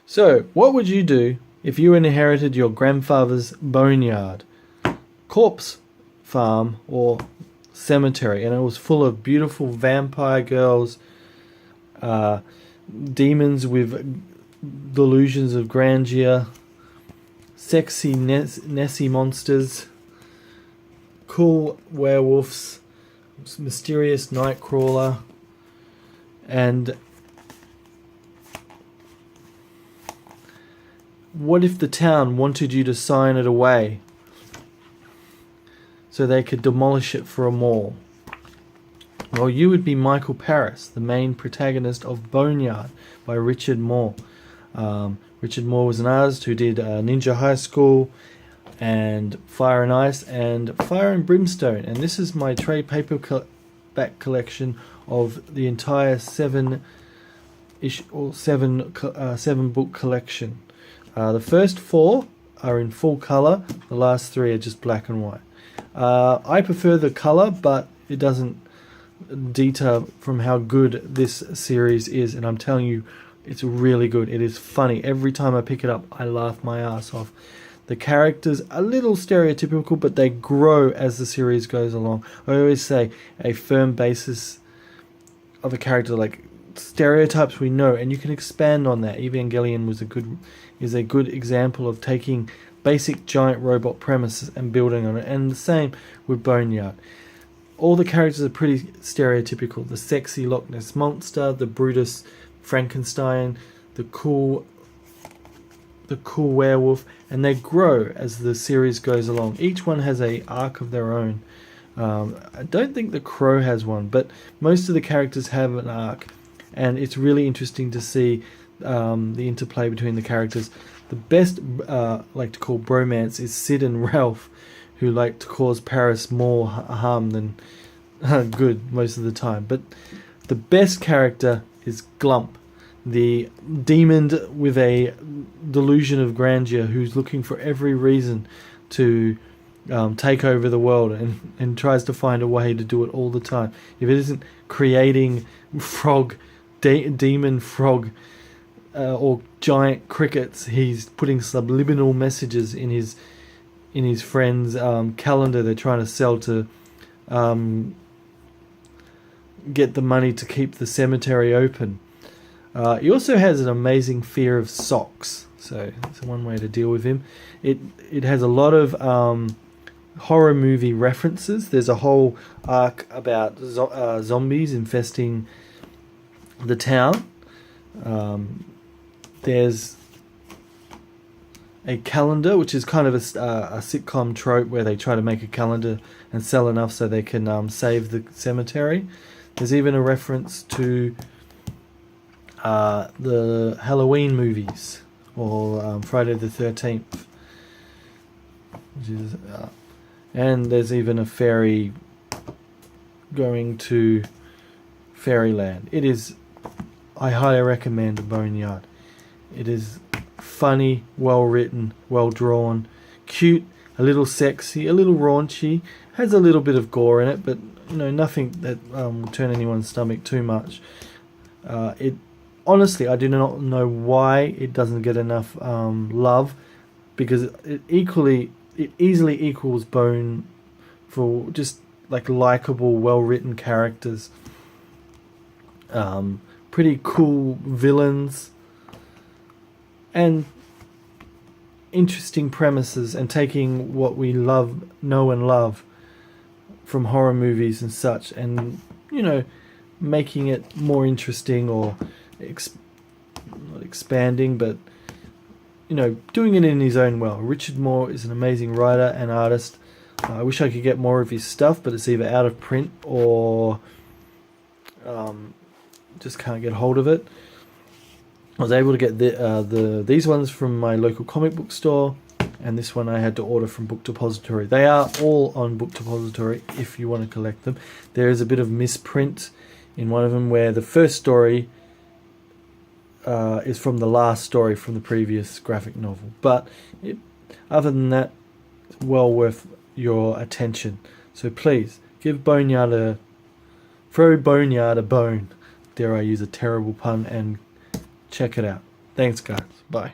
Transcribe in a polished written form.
So, what would you do if you inherited your grandfather's boneyard, corpse farm, or cemetery, and it was full of beautiful vampire girls, demons with delusions of grandeur, sexy Nessie monsters, cool werewolves, mysterious nightcrawler, and what if the town wanted you to sign it away so they could demolish it for a mall? Well, you would be Michael Paris, the main protagonist of Boneyard by Richard Moore. Richard Moore was an artist who did Ninja High School and Fire and Ice and Fire and Brimstone. And this is my trade paperback collection of the entire seven book collection. The first 4 are in full color. The last 3 are just black and white. I prefer the color, but it doesn't deter from how good this series is. And I'm telling you, it's really good. It is funny. Every time I pick it up, I laugh my ass off. The characters are a little stereotypical, but they grow as the series goes along. I always say a firm basis of a character, like stereotypes we know, and you can expand on that. Evangelion is a good example of taking basic giant robot premises and building on it. And the same with Boneyard. All the characters are pretty stereotypical. The sexy Loch Ness Monster, the Brutus Frankenstein, the cool werewolf, and they grow as the series goes along. Each one has a arc of their own. I don't think the Crow has one, but most of the characters have an arc, and it's really interesting to see the interplay between the characters. The best, like to call bromance, is Sid and Ralph, who like to cause Paris more harm than good most of the time. But the best character is Glump, the demon with a delusion of grandeur, who's looking for every reason to take over the world and tries to find a way to do it all the time. If it isn't creating demon frog or giant crickets, he's putting subliminal messages in his friend's calendar they're trying to sell to get the money to keep the cemetery open. He also has an amazing fear of socks, so that's one way to deal with him. It has a lot of horror movie references. There's a whole arc about zombies infesting the town. There's a calendar, which is kind of a sitcom trope where they try to make a calendar and sell enough so they can save the cemetery. There's even a reference to the Halloween movies, or Friday the 13th, which is, and there's even a fairy going to fairyland. I highly recommend Boneyard. It is funny, well written, well drawn, cute, a little sexy, a little raunchy, has a little bit of gore in it, but nothing that will turn anyone's stomach too much. Honestly, I do not know why it doesn't get enough love, because it easily equals Bone for just like likable, well written characters, pretty cool villains, and interesting premises, and taking what we know and love from horror movies and such, and making it more interesting, or not expanding, but doing it in his own way. Richard Moore is an amazing writer and artist. I wish I could get more of his stuff, but it's either out of print or just can't get hold of it. I was able to get these ones from my local comic book store, and this one I had to order from Book Depository. They are all on Book Depository if you want to collect them. There is a bit of misprint in one of them where the first story is from the last story from the previous graphic novel. But other than that, it's well worth your attention. So please, throw Boneyard a bone. Dare I use a terrible pun, and check it out. Thanks, guys. Bye.